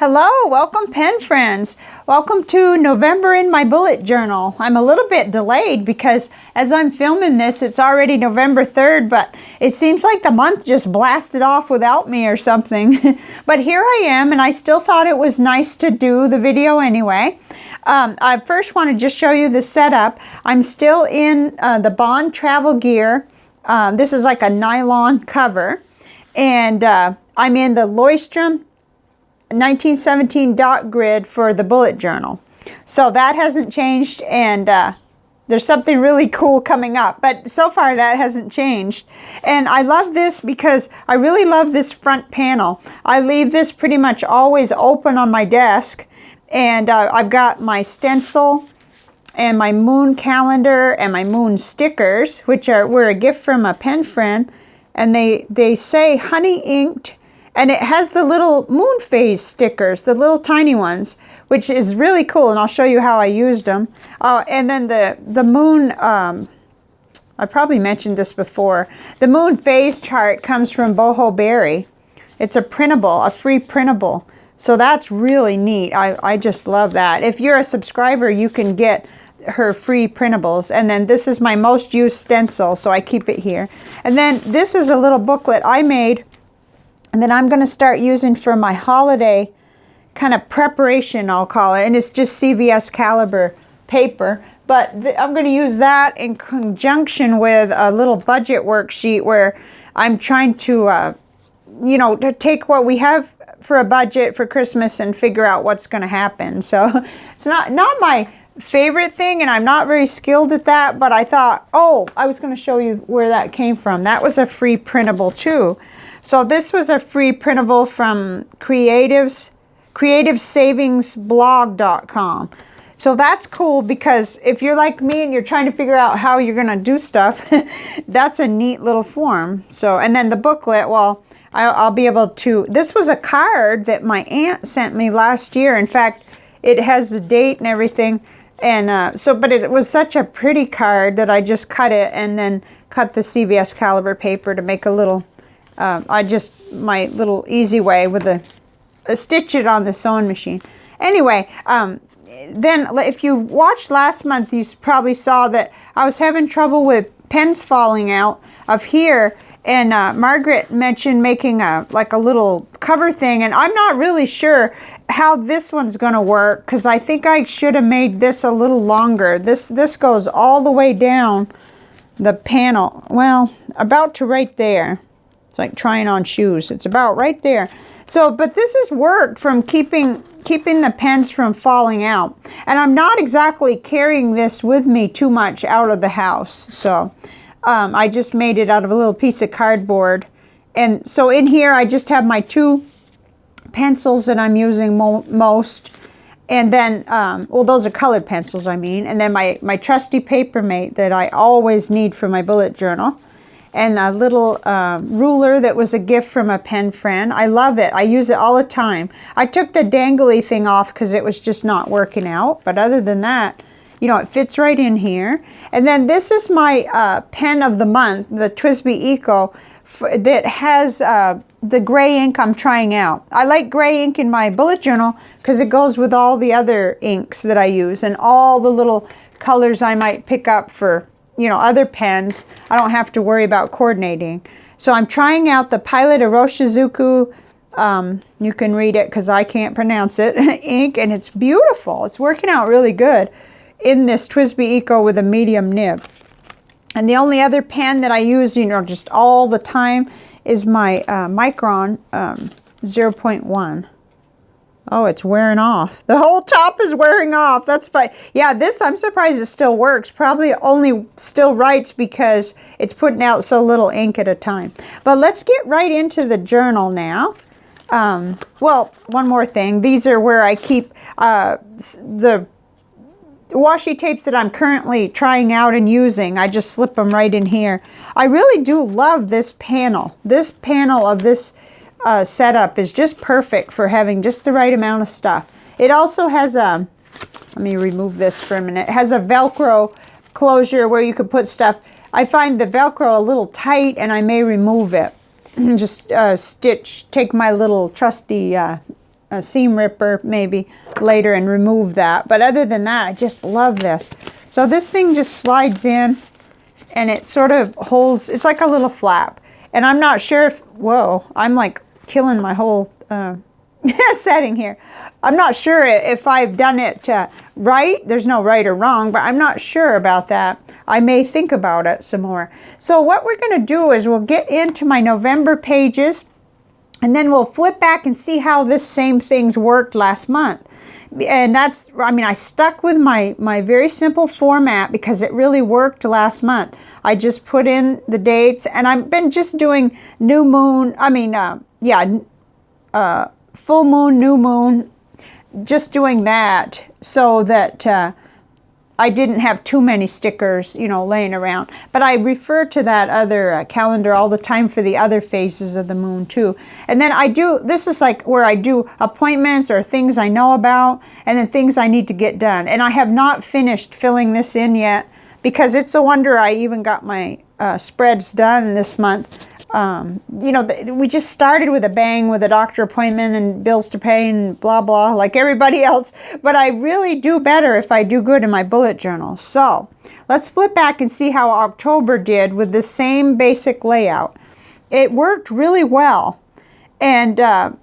Hello, welcome pen friends. Welcome to November in my bullet journal. I'm a little bit delayed because as I'm filming this, it's already November 3rd, but it seems like the month just blasted off without me or something. But here I am, and I still thought it was nice to do the video anyway. I first want to just show you the setup. I'm still in the Bond travel gear. This is like a nylon cover, and I'm in the Leuchtturm 1917 dot grid for the bullet journal. So that hasn't changed, and there's something really cool coming up, but so far that hasn't changed. And I love this because I really love this front panel. I leave this pretty much always open on my desk, and I've got my stencil and my moon calendar and my moon stickers, which were a gift from a pen friend, and they say honey inked. And it has the little moon phase stickers, the little tiny ones, which is really cool. And I'll show you how I used them. And then the moon, I probably mentioned this before. The moon phase chart comes from Boho Berry. It's a printable, a free printable. So that's really neat. I just love that. If you're a subscriber, you can get her free printables. And then this is my most used stencil, so I keep it here. And then this is a little booklet I made, and then I'm going to start using for my holiday kind of preparation, I'll call it. And it's just CVS caliber paper. But I'm going to use that in conjunction with a little budget worksheet where I'm trying to, to take what we have for a budget for Christmas and figure out what's going to happen. So it's not my favorite thing, and I'm not very skilled at that. But I thought, I was going to show you where that came from. That was a free printable too. So this was a free printable from creativesavingsblog.com. So that's cool, because if you're like me and you're trying to figure out how you're going to do stuff, that's a neat little form. So, and then the booklet, well, I'll be able to, this was a card that my aunt sent me last year. In fact, it has the date and everything. And but it was such a pretty card that I just cut it and then cut the CVS caliber paper to make a little, my little easy way with a stitch it on the sewing machine. Anyway, then if you watched last month, you probably saw that I was having trouble with pens falling out of here. And Margaret mentioned making a little cover thing, and I'm not really sure how this one's going to work, because I think I should have made this a little longer. This goes all the way down the panel. Well, about to right there. It's like trying on shoes. It's about right there. So, but this has worked from keeping the pens from falling out. And I'm not exactly carrying this with me too much out of the house. So I just made it out of a little piece of cardboard. And so in here I just have my two pencils that I'm using most. And then, those are colored pencils, I mean. And then my trusty Papermate that I always need for my bullet journal. And a little ruler that was a gift from a pen friend. I love it. I use it all the time. I took the dangly thing off because it was just not working out. But other than that, it fits right in here. And then this is my pen of the month, the TWSBI Eco, that has the gray ink I'm trying out. I like gray ink in my bullet journal because it goes with all the other inks that I use and all the little colors I might pick up for other pens. I don't have to worry about coordinating. So I'm trying out the Pilot Iroshizuku, you can read it because I can't pronounce it, ink, and it's beautiful. It's working out really good in this TWSBI Eco with a medium nib. And the only other pen that I use, just all the time is my Micron 0.1. Oh, it's wearing off. The whole top is wearing off. That's fine. Yeah, this, I'm surprised it still works. Probably only still writes because it's putting out so little ink at a time. But let's get right into the journal now. Well, one more thing. These are where I keep the washi tapes that I'm currently trying out and using. I just slip them right in here. I really do love this panel. This panel of this setup is just perfect for having just the right amount of stuff. It also has a, let me remove this for a minute. It has a Velcro closure where you could put stuff. I find the Velcro a little tight, and I may remove it. Just take my little trusty a seam ripper maybe later and remove that. But other than that, I just love this. So this thing just slides in and it sort of holds, it's like a little flap. And I'm not sure if, whoa, I'm like killing my whole setting here. I'm not sure if I've done it right. There's no right or wrong, but I'm not sure about that. I may think about it some more. So what we're going to do is we'll get into my November pages, and then we'll flip back and see how this same things worked last month. And that's, I mean, I stuck with my very simple format because it really worked last month. I just put in the dates, and I've been just doing new moon, full moon, new moon, just doing that so that I didn't have too many stickers, you know, laying around. But I refer to that other calendar all the time for the other phases of the moon too. And then I do, this is like where I do appointments or things I know about, and then things I need to get done. And I have not finished filling this in yet because it's a wonder I even got my spreads done this month. You know, we just started with a bang with a doctor appointment and bills to pay and blah, blah, like everybody else. But I really do better if I do good in my bullet journal. So let's flip back and see how October did with the same basic layout. It worked really well. And yeah,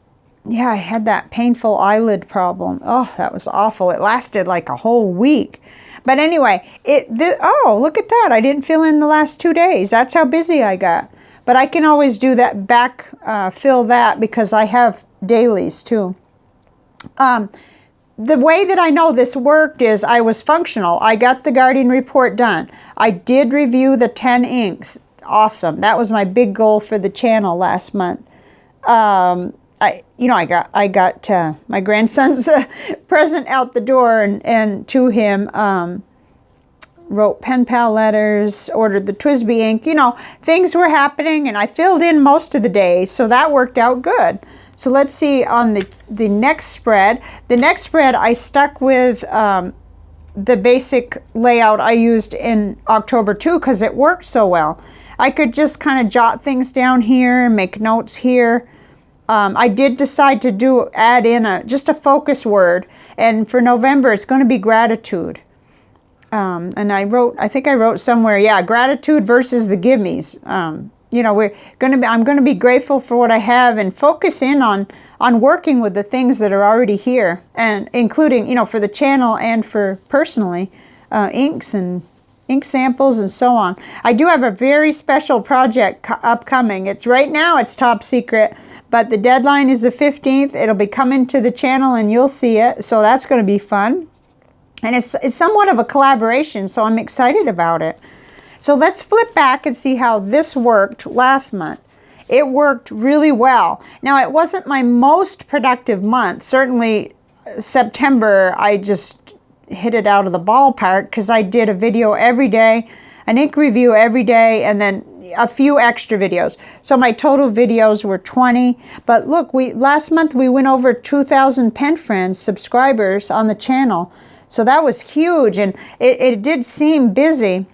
I had that painful eyelid problem. Oh, that was awful. It lasted like a whole week. But anyway, oh, look at that. I didn't fill in the last 2 days. That's how busy I got. But I can always do that fill that because I have dailies too. The way that I know this worked is I was functional. I got the Guardian report done. I did review the 10 inks. Awesome. That was my big goal for the channel last month. I got my grandson's present out the door and to him. Wrote pen pal letters, ordered the TWSBI ink, you know, things were happening, and I filled in most of the days, so that worked out good. So let's see on the next spread. The next spread I stuck with the basic layout I used in October too because it worked so well. I could just kind of jot things down here and make notes here. I did decide to add in just a focus word, and for November it's going to be gratitude. And I think I wrote somewhere, yeah, gratitude versus the gimmes. You know, I'm going to be grateful for what I have and focus in on working with the things that are already here, and including, you know, for the channel and for personally, inks and ink samples and so on. I do have a very special project upcoming. Right now it's top secret, but the deadline is the 15th. It'll be coming to the channel and you'll see it. So that's going to be fun. And it's somewhat of a collaboration, so I'm excited about it. So let's flip back and see how this worked last month. It worked really well. Now, it wasn't my most productive month. Certainly, September, I just hit it out of the ballpark because I did a video every day, an ink review every day, and then a few extra videos. So my total videos were 20. But look, last month we went over 2,000 pen friends, subscribers on the channel. So that was huge, and it did seem busy.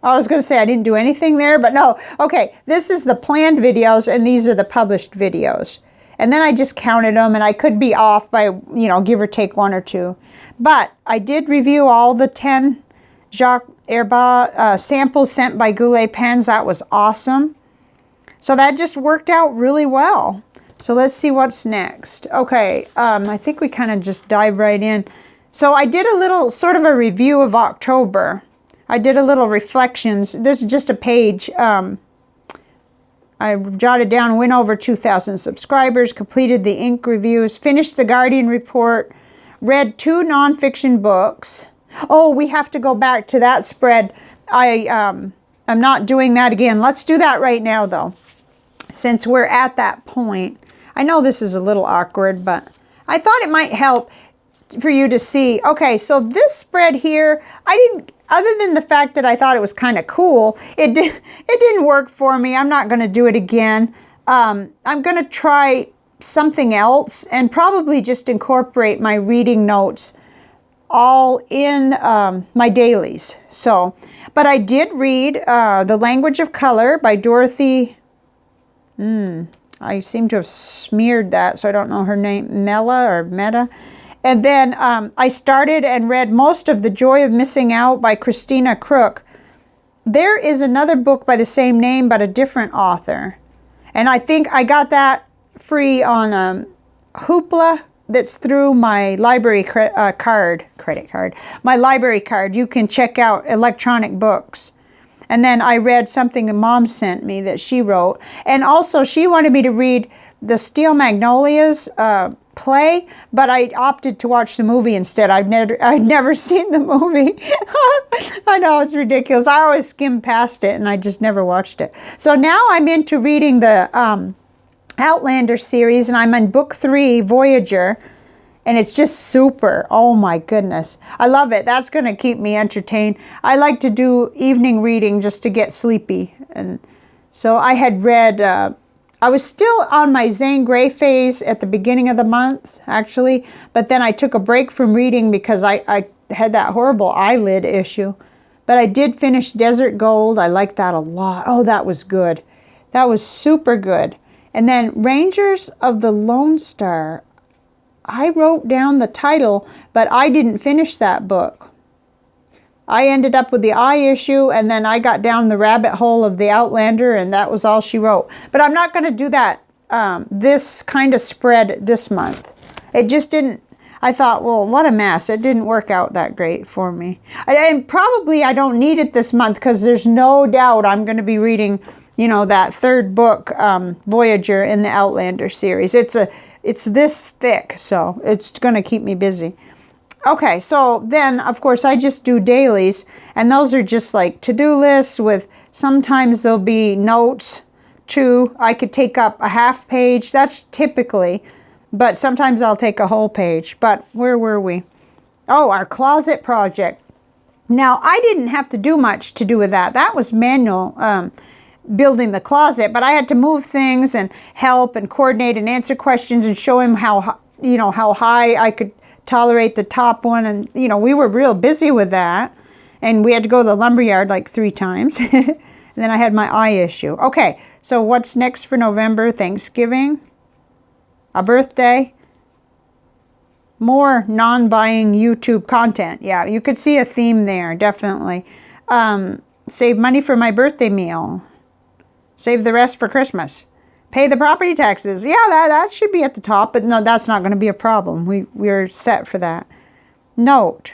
I was going to say I didn't do anything there, but no. Okay, this is the planned videos, and these are the published videos. And then I just counted them, and I could be off by, you know, give or take 1 or 2. But I did review all the 10 Jacques Herba samples sent by Goulet Pens. That was awesome. So that just worked out really well. So let's see what's next. Okay, I think we kind of just dive right in. So I did a little sort of a review of October. I did a little reflections. This is just a page. I jotted down, went over 2,000 subscribers, completed the ink reviews, finished the Guardian report, read 2 nonfiction books. Oh, we have to go back to that spread. I'm not doing that again. Let's do that right now, though, since we're at that point. I know this is a little awkward, but I thought it might help for you to see. Okay, so this spread here, other than the fact that I thought it was kind of cool, it didn't work for me. I'm not going to do it again. I'm going to try something else and probably just incorporate my reading notes all in my dailies. So, but I did read The Language of Color by Dorothy, I seem to have smeared that, so I don't know her name, Mela or Meta. And then I started and read most of The Joy of Missing Out by Christina Crook. There is another book by the same name, but a different author. And I think I got that free on Hoopla. That's through my library credit card. My library card. You can check out electronic books. And then I read something Mom sent me that she wrote. And also she wanted me to read the Steel Magnolias play, but I opted to watch the movie instead. I'd never seen the movie. I know, it's ridiculous. I always skim past it and I just never watched it. So now I'm into reading the Outlander series, and I'm on book 3, Voyager, and it's just super. Oh my goodness. I love it. That's going to keep me entertained. I like to do evening reading just to get sleepy. And so I had read, I was still on my Zane Grey phase at the beginning of the month, actually, but then I took a break from reading because I had that horrible eyelid issue. But I did finish Desert Gold. I liked that a lot. Oh, that was good. That was super good. And then Rangers of the Lone Star. I wrote down the title, but I didn't finish that book. I ended up with the eye issue, and then I got down the rabbit hole of the Outlander, and that was all she wrote. But I'm not going to do that, this kind of spread this month. It just didn't. I thought, well, what a mess. It didn't work out that great for me. And probably I don't need it this month because there's no doubt I'm going to be reading, you know, that third book, Voyager in the Outlander series. It's this thick, so it's going to keep me busy. Okay, so then, of course, I just do dailies, and those are just like to-do lists with, sometimes there'll be notes, too. I could take up a half page. That's typically, but sometimes I'll take a whole page. But where were we? Oh, our closet project. Now, I didn't have to do much to do with that. That was manual building the closet, but I had to move things and help and coordinate and answer questions and show him how, you know, how high I could tolerate the top one. And, you know, we were real busy with that. And we had to go to the lumberyard like 3 times. And then I had my eye issue. Okay, so what's next for November? Thanksgiving, a birthday, more non-buying YouTube content. Yeah, you could see a theme there, definitely. Save money for my birthday meal. Save the rest for Christmas. Pay the property taxes. Yeah, that should be at the top, but no, that's not going to be a problem. We're set for that. Note.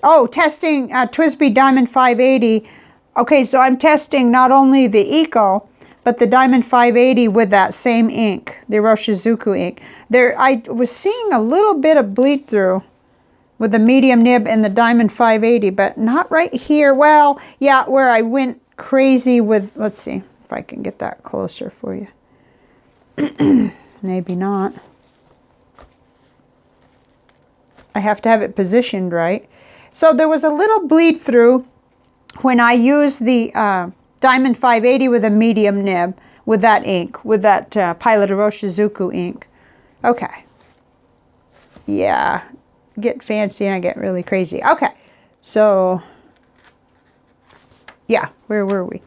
Oh, testing TWSBI Diamond 580. Okay, so I'm testing not only the Eco, but the Diamond 580 with that same ink, the Roshizuku ink. I was seeing a little bit of bleed through with the medium nib and the Diamond 580, but not right here. Well, yeah, where I went crazy with, let's see if I can get that closer for you. Maybe not. I have to have it positioned right. So there was a little bleed through when I used the Diamond 580 with a medium nib with that ink, with that Pilot Roshizuku ink. Okay. Yeah, get fancy and I get really crazy. Okay, so yeah, where were we?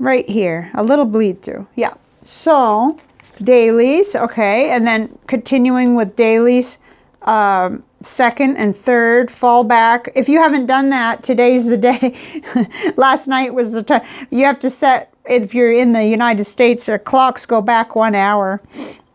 Right here, a little bleed through. Yeah, so dailies, okay, and then continuing with dailies, second and third, fall back. If you haven't done that, today's the day. Last night was the time. You have to set, if you're in the United States, their clocks go back 1 hour.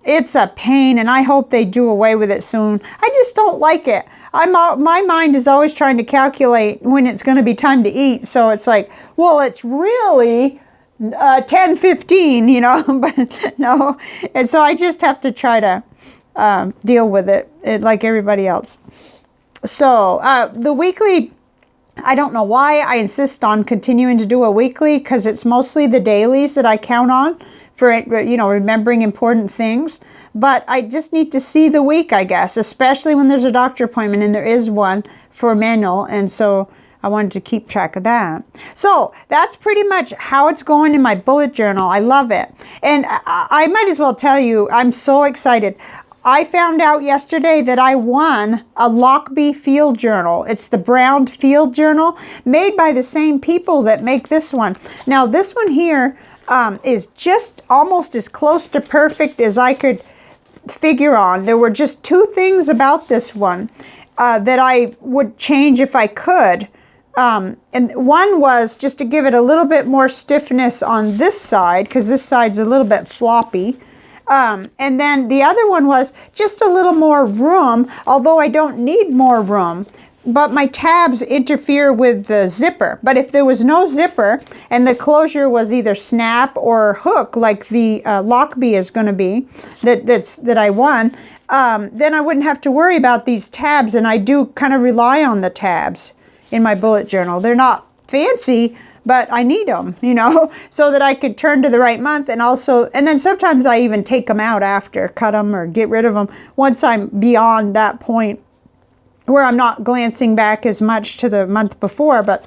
It's a pain, and I hope they do away with it soon. I just don't like it. My mind is always trying to calculate when it's going to be time to eat. So it's like, well, it's really 10:15, you know, but no. And so I just have to try to deal with it like everybody else. So the weekly, I don't know why I insist on continuing to do a weekly, because it's mostly the dailies that I count on for, you know, remembering important things. But I just need to see the week, I guess, especially when there's a doctor appointment, and there is one for manual. And so I wanted to keep track of that. So that's pretty much how it's going in my bullet journal. I love it. And I might as well tell you, I'm so excited. I found out yesterday that I won a Lockbee field journal. It's the brown field journal made by the same people that make this one. Now this one here, is just almost as close to perfect as I could figure on. There were just two things about this one that I would change if I could. And one was just to give it a little bit more stiffness on this side, because this side's a little bit floppy. And then the other one was just a little more room, although I don't need more room. But my tabs interfere with the zipper. But if there was no zipper and the closure was either snap or hook, like the Lockbee is going to be, that I won, then I wouldn't have to worry about these tabs. And I do kind of rely on the tabs in my bullet journal. They're not fancy, but I need them, you know, so that I could turn to the right month. And also, and then sometimes I even take them out after, cut them or get rid of them once I'm beyond that point where I'm not glancing back as much to the month before. But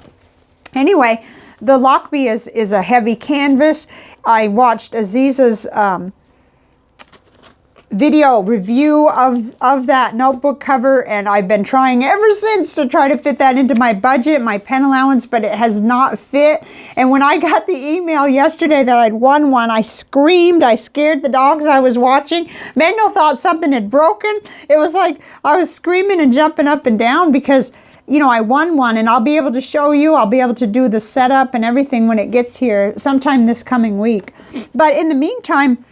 anyway, the Lockbee is a heavy canvas. I watched Aziza's video review of that notebook cover, and I've been trying ever since to try to fit that into my budget, my pen allowance, but it has not fit. And when I got the email yesterday that I'd won one, I screamed. I scared the dogs I was watching. Manuel thought something had broken. It was like I was screaming and jumping up and down because, you know, I won one, and I'll be able to show you. I'll be able to do the setup and everything when it gets here sometime this coming week. But in the meantime,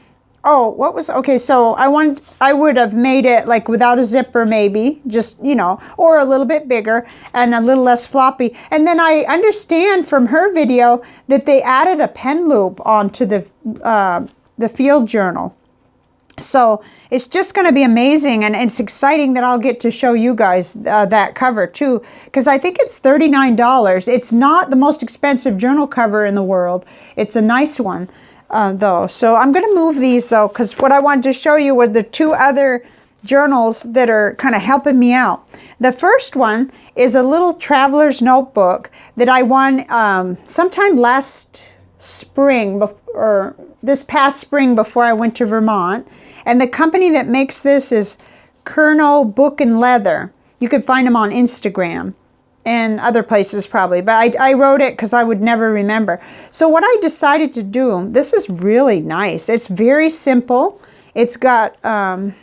okay, so I would have made it like without a zipper maybe, just, you know, or a little bit bigger and a little less floppy. And then I understand from her video that they added a pen loop onto the field journal. So it's just going to be amazing, and it's exciting that I'll get to show you guys that cover too, because I think it's $39. It's not the most expensive journal cover in the world. It's a nice one. Though. So I'm going to move these though, because what I wanted to show you were the two other journals that are kind of helping me out. The first one is a little traveler's notebook that I won sometime last spring, or this past spring before I went to Vermont. And the company that makes this is Colonel Book and Leather. You could find them on Instagram and other places probably, but I wrote it because I would never remember. So what I decided to do, this is really nice. It's very simple. It's got, well,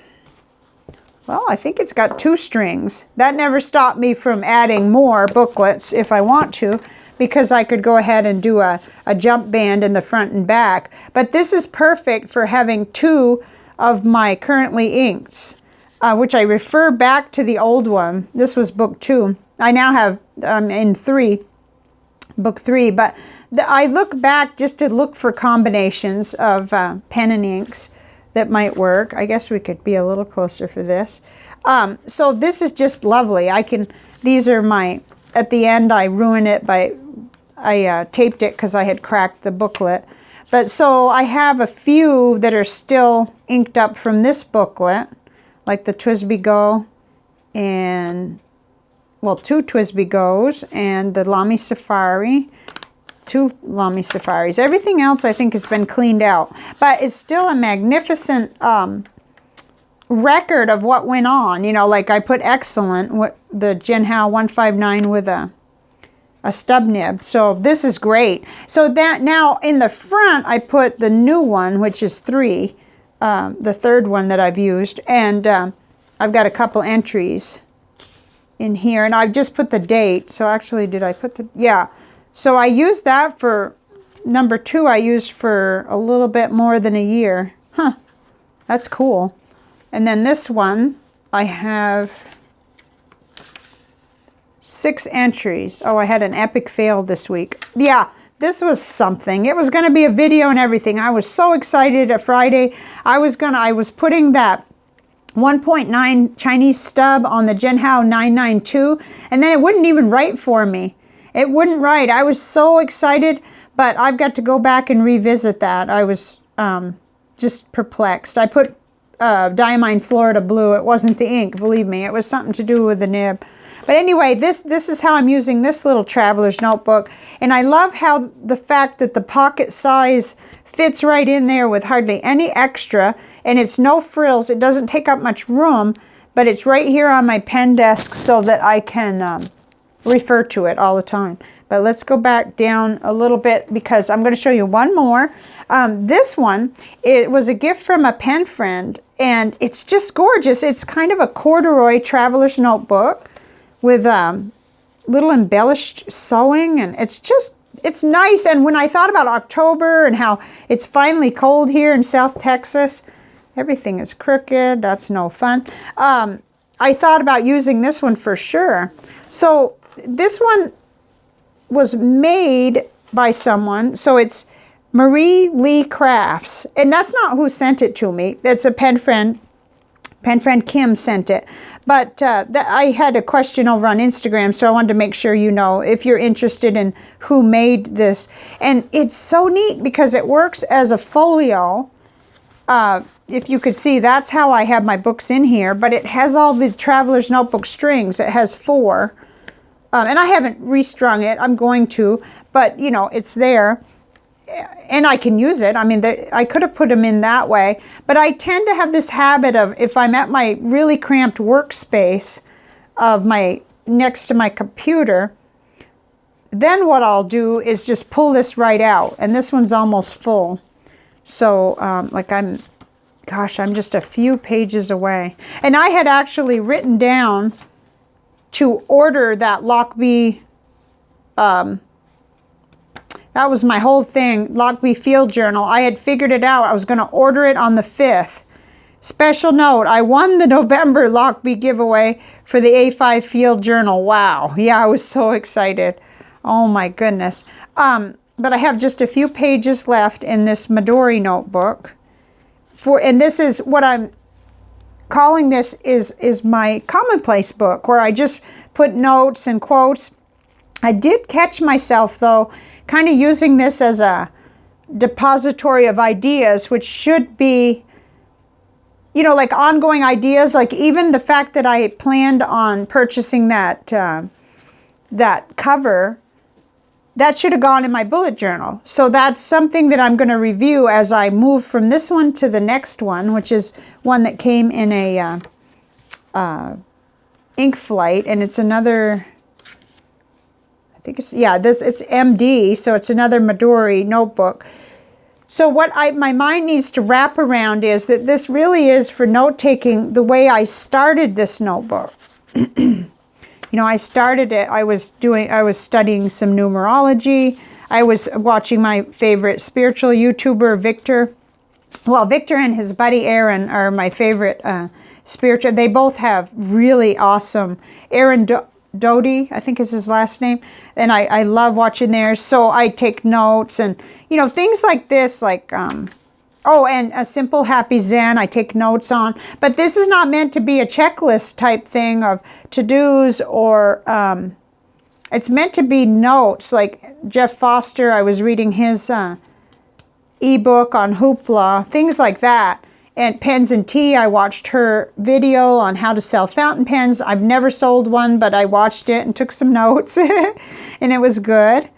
I think it's got 2 strings. That never stopped me from adding more booklets if I want to, because I could go ahead and do a jump band in the front and back. But this is perfect for having 2 of my currently inks, which I refer back to the old one. This was book 2. I now have in book 3, but I look back just to look for combinations of pen and inks that might work. I guess we could be a little closer for this. So this is just lovely. These are my, at the end I ruined it by, I taped it because I had cracked the booklet. But so I have a few that are still inked up from this booklet, like the Twisby Go and, well, 2 Twisby Goes and the Lamy Safari, 2 Lamy Safaris. Everything else I think has been cleaned out, but it's still a magnificent record of what went on. You know, like I put excellent, the Jinhao 159 with a stub nib. So this is great. So that now in the front, I put the new one, which is 3, the third one that I've used. And I've got a couple entries in here, and I've just put the date. So actually, did I put the, yeah. So I used that for number 2. I used for a little bit more than a year. Huh, that's cool. And then this one, I have 6 entries. Oh, I had an epic fail this week. Yeah, this was something. It was going to be a video and everything. I was so excited at Friday. I was putting that 1.9 Chinese stub on the Jinhao 992, and then it wouldn't even write for me. It wouldn't write. I was so excited, but I've got to go back and revisit that. I was just perplexed. I put Diamine Florida Blue. It wasn't the ink, believe me. It was something to do with the nib. But anyway, this is how I'm using this little traveler's notebook. And I love how the fact that the pocket size fits right in there with hardly any extra, and it's no frills. It doesn't take up much room, but it's right here on my pen desk so that I can refer to it all the time. But let's go back down a little bit because I'm going to show you one more. This one, it was a gift from a pen friend, and it's just gorgeous. It's kind of a corduroy traveler's notebook with little embellished sewing, and it's nice. And when I thought about October and how it's finally cold here in South Texas, everything is crooked. That's no fun. I thought about using this one for sure. So this one was made by someone. So it's Marie Lee Crafts. And that's not who sent it to me. That's a pen friend. Pen friend Kim sent it. But I had a question over on Instagram, so I wanted to make sure you know if you're interested in who made this. And it's so neat because it works as a folio. If you could see, that's how I have my books in here. But it has all the Traveler's Notebook strings. It has 4. And I haven't restrung it. I'm going to. But, you know, it's there. And I can use it. I mean, I could have put them in that way. But I tend to have this habit of, if I'm at my really cramped workspace of next to my computer, then what I'll do is just pull this right out. And this one's almost full. So, I'm just a few pages away. And I had actually written down to order that Lockbee, that was my whole thing, Lockbee Field Journal. I had figured it out. I was going to order it on the 5th. Special note, I won the November Lockbee giveaway for the A5 Field Journal. Wow. Yeah, I was so excited. Oh my goodness. But I have just a few pages left in this Midori notebook. And this is what I'm calling this is my commonplace book, where I just put notes and quotes. I did catch myself, though, kind of using this as a depository of ideas, which should be, you know, like ongoing ideas. Like even the fact that I planned on purchasing that cover, that should have gone in my bullet journal. So that's something that I'm going to review as I move from this one to the next one, which is one that came in a ink flight, and it's another, I think it's, yeah, it's MD, so it's another Midori notebook. So what my mind needs to wrap around is that this really is for note-taking the way I started this notebook. You know, I started it, I was studying some numerology. I was watching my favorite spiritual YouTuber, Victor. Well, Victor and his buddy Aaron are my favorite spiritual. They both have really awesome, Aaron Doty, I think is his last name. And I love watching theirs. So I take notes and, you know, things like this, like, oh, and a Simple Happy Zen I take notes on. But this is not meant to be a checklist type thing of to-dos, or it's meant to be notes. Like Jeff Foster, I was reading his ebook on Hoopla, things like that. And Pens and Tea, I watched her video on how to sell fountain pens. I've never sold one, but I watched it and took some notes, and it was good.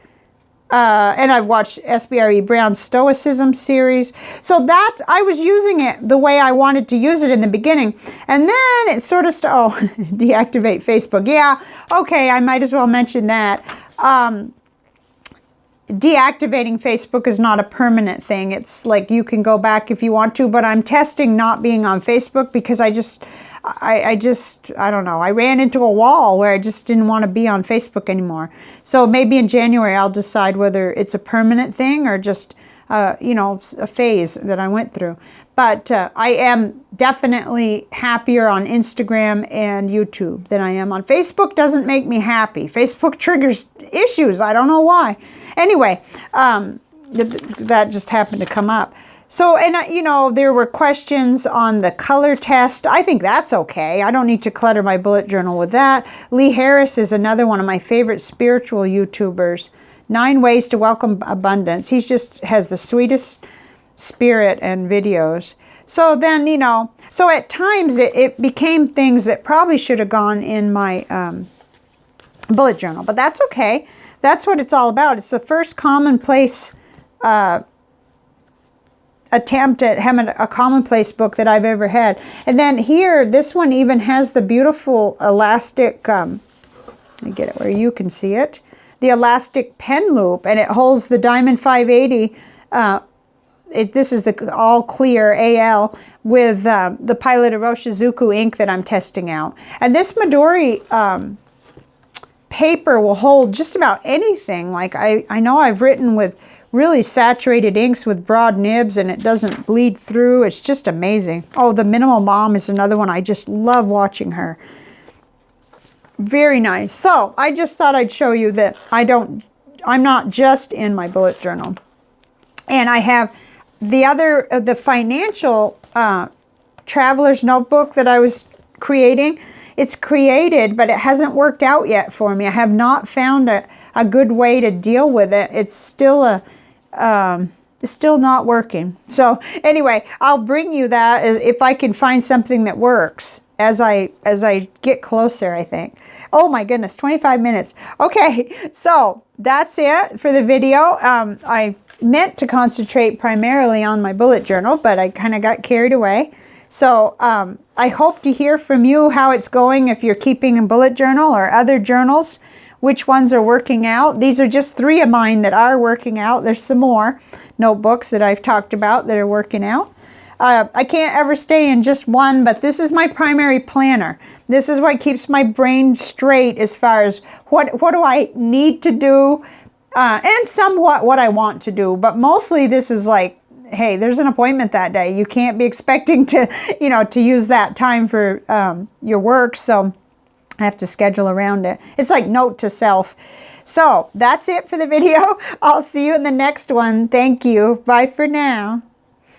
And I've watched SBRE Brown's Stoicism series. So that, I was using it the way I wanted to use it in the beginning. And then it sort of, deactivate Facebook. Yeah, okay, I might as well mention that. Deactivating Facebook is not a permanent thing. It's like you can go back if you want to, but I'm testing not being on Facebook because I don't know. I ran into a wall where I just didn't want to be on Facebook anymore. So maybe in January I'll decide whether it's a permanent thing or just, you know, a phase that I went through. But I am definitely happier on Instagram and YouTube than I am on Facebook. Doesn't make me happy. Facebook triggers issues. I don't know why. Anyway, that just happened to come up. So, and you know, there were questions on the color test. I think that's okay. I don't need to clutter my bullet journal with that. Lee Harris is another one of my favorite spiritual YouTubers. 9 Ways to Welcome Abundance. He just has the sweetest spirit and videos. So then, you know, so at times it became things that probably should have gone in my bullet journal, but that's okay. That's what it's all about. It's the first commonplace attempt at having a commonplace book that I've ever had. And then here, this one even has the beautiful elastic Let me get it where you can see it. The elastic pen loop, and it holds the Diamond 580. This is the all clear AL with the Pilot Iroshizuku ink that I'm testing out. And this Midori paper will hold just about anything. Like I know I've written with really saturated inks with broad nibs and it doesn't bleed through. It's just amazing. Oh, the Minimal Mom is another one. I just love watching her. Very nice. So I just thought I'd show you that I'm not just in my bullet journal. And I have the financial traveler's notebook that I was creating. It's created, but it hasn't worked out yet for me. I have not found a good way to deal with it. It's still it's still not working. So anyway, I'll bring you that if I can find something that works as I get closer, I think. Oh my goodness, 25 minutes. Okay, so that's it for the video. I meant to concentrate primarily on my bullet journal, but I kind of got carried away. So I hope to hear from you how it's going if you're keeping a bullet journal or other journals, which ones are working out. These are just 3 of mine that are working out. There's some more notebooks that I've talked about that are working out. I can't ever stay in just one, but this is my primary planner. This is what keeps my brain straight as far as what do I need to do, and somewhat what I want to do. But mostly this is like, hey, there's an appointment that day. You can't be expecting to, to use that time for your work. So I have to schedule around it. It's like note to self. So that's it for the video. I'll see you in the next one. Thank you. Bye for now.